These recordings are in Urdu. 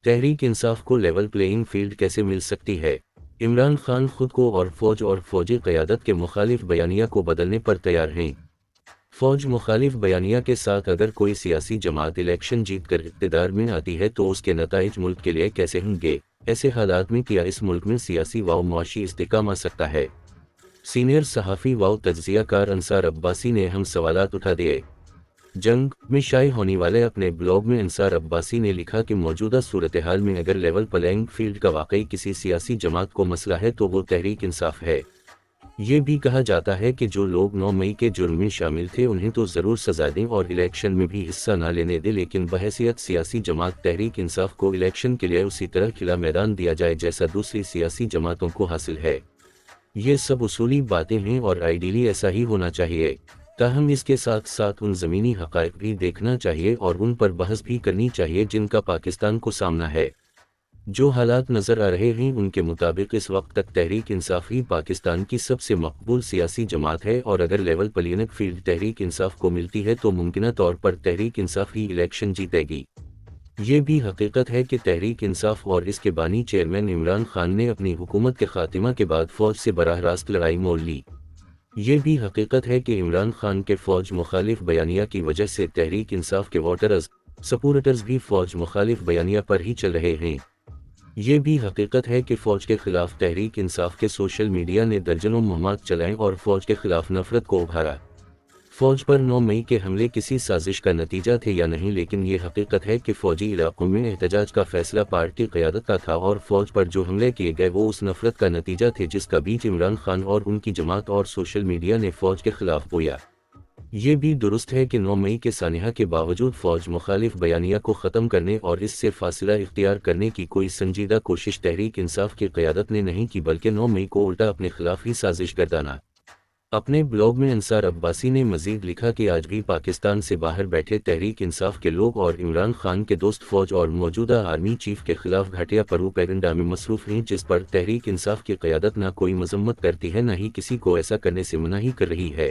تحریک انصاف کو لیول پلینگ فیلڈ کیسے مل سکتی ہے؟ عمران خان خود کو اور فوجی قیادت کے مخالف بیانیہ کو بدلنے پر تیار ہیں۔ فوج مخالف بیانیہ کے ساتھ اگر کوئی سیاسی جماعت الیکشن جیت کر اقتدار میں آتی ہے تو اس کے نتائج ملک کے لیے کیسے ہوں گے؟ ایسے حالات میں کیا اس ملک میں سیاسی و معاشی استحکام آ سکتا ہے؟ سینئر صحافی و تجزیہ کار انصار عباسی نے ہم سوالات اٹھا دیے۔ جنگ میں شائع ہونے والے اپنے بلاگ میں انصار عباسی نے لکھا کہ موجودہ صورتحال میں اگر لیول پلینگ فیلڈ کا واقعی کسی سیاسی جماعت کو مسئلہ ہے تو وہ تحریک انصاف ہے۔ یہ بھی کہا جاتا ہے کہ جو لوگ 9 مئی کے جرم میں شامل تھے انہیں تو ضرور سزا دیں اور الیکشن میں بھی حصہ نہ لینے دیں، لیکن بحیثیت سیاسی جماعت تحریک انصاف کو الیکشن کے لیے اسی طرح کھلا میدان دیا جائے جیسا دوسری سیاسی جماعتوں کو حاصل ہے۔ یہ سب اصولی باتیں ہیں اور آئیڈیلی ایسا ہی ہونا چاہیے، تاہم اس کے ساتھ ساتھ ان زمینی حقائق بھی دیکھنا چاہیے اور ان پر بحث بھی کرنی چاہیے جن کا پاکستان کو سامنا ہے۔ جو حالات نظر آ رہے ہیں ان کے مطابق اس وقت تک تحریک انصاف ہی پاکستان کی سب سے مقبول سیاسی جماعت ہے، اور اگر level playing field Tehreek Insaf کو ملتی ہے تو ممکنہ طور پر تحریک انصاف ہی الیکشن جیتے گی۔ یہ بھی حقیقت ہے کہ تحریک انصاف اور اس کے بانی چیئرمین عمران خان نے اپنی حکومت کے خاتمہ کے بعد فوج سے براہ راست لڑائی مول لی۔ یہ بھی حقیقت ہے کہ عمران خان کے فوج مخالف بیانیہ کی وجہ سے تحریک انصاف کے ووٹرز سپورٹرز بھی فوج مخالف بیانیہ پر ہی چل رہے ہیں۔ یہ بھی حقیقت ہے کہ فوج کے خلاف تحریک انصاف کے سوشل میڈیا نے درجنوں مہمات چلائیں اور فوج کے خلاف نفرت کو ابھارا۔ فوج پر 9 مئی کے حملے کسی سازش کا نتیجہ تھے یا نہیں، لیکن یہ حقیقت ہے کہ فوجی علاقوں میں احتجاج کا فیصلہ پارٹی قیادت کا تھا اور فوج پر جو حملے کیے گئے وہ اس نفرت کا نتیجہ تھے جس کا بیج عمران خان اور ان کی جماعت اور سوشل میڈیا نے فوج کے خلاف بویا۔ یہ بھی درست ہے کہ 9 مئی کے سانحہ کے باوجود فوج مخالف بیانیہ کو ختم کرنے اور اس سے فاصلہ اختیار کرنے کی کوئی سنجیدہ کوشش تحریک انصاف کی قیادت نے نہیں کی، بلکہ 9 مئی کو الٹا اپنے خلاف ہی سازش گردانا۔ اپنے بلاگ میں انصار عباسی نے مزید لکھا کہ آج بھی پاکستان سے باہر بیٹھے تحریک انصاف کے لوگ اور عمران خان کے دوست فوج اور موجودہ آرمی چیف کے خلاف گھٹیا پروپیگنڈا میں مصروف ہیں جس پر تحریک انصاف کی قیادت نہ کوئی مذمت کرتی ہے نہ ہی کسی کو ایسا کرنے سے مناہی کر رہی ہے۔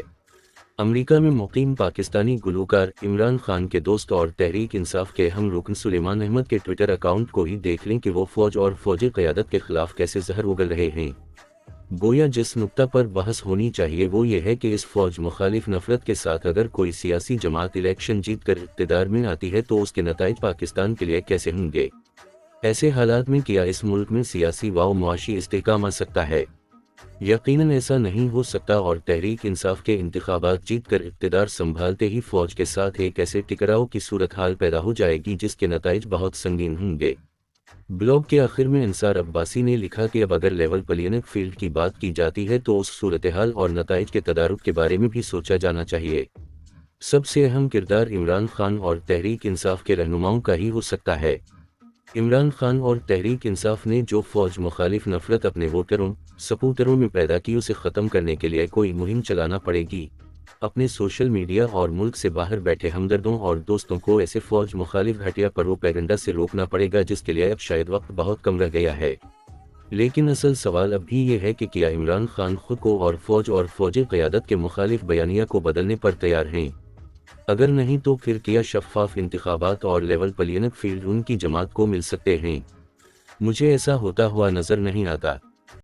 امریکہ میں مقیم پاکستانی گلوکار عمران خان کے دوست اور تحریک انصاف کے اہم رکن سلیمان احمد کے ٹویٹر اکاؤنٹ کو ہی دیکھ لیں کہ وہ فوج اور فوجی قیادت کے خلاف کیسے زہر اگل رہے ہیں۔ گویا جس نقطہ پر بحث ہونی چاہیے وہ یہ ہے کہ اس فوج مخالف نفرت کے ساتھ اگر کوئی سیاسی جماعت الیکشن جیت کر اقتدار میں آتی ہے تو اس کے نتائج پاکستان کے لیے کیسے ہوں گے؟ ایسے حالات میں کیا اس ملک میں سیاسی و معاشی استحکام آ سکتا ہے؟ یقیناً ایسا نہیں ہو سکتا، اور تحریک انصاف کے انتخابات جیت کر اقتدار سنبھالتے ہی فوج کے ساتھ ایک ایسے ٹکراؤ کی صورتحال پیدا ہو جائے گی جس کے نتائج بہت سنگین ہوں گے۔ بلاگ کے آخر میں انصار عباسی نے لکھا کہ اب اگر لیول پلینگ فیلڈ کی بات کی جاتی ہے تو اس صورتحال اور نتائج کے تدارک کے بارے میں بھی سوچا جانا چاہیے۔ سب سے اہم کردار عمران خان اور تحریک انصاف کے رہنماؤں کا ہی ہو سکتا ہے۔ عمران خان اور تحریک انصاف نے جو فوج مخالف نفرت اپنے ووٹروں سپورٹروں میں پیدا کی اسے ختم کرنے کے لیے کوئی مہم چلانا پڑے گی۔ اپنے سوشل میڈیا اور ملک سے باہر بیٹھے ہمدردوں اور دوستوں کو ایسے فوج مخالف گھٹیا پروپیگنڈا سے روکنا پڑے گا جس کے لیے اب شاید وقت بہت کم رہ گیا ہے۔ لیکن اصل سوال اب بھی یہ ہے کہ کیا عمران خان خود کو اور فوجی قیادت کے مخالف بیانیہ کو بدلنے پر تیار ہیں؟ اگر نہیں تو پھر کیا شفاف انتخابات اور لیول پلینگ فیلڈ ان کی جماعت کو مل سکتے ہیں؟ مجھے ایسا ہوتا ہوا نظر نہیں آتا۔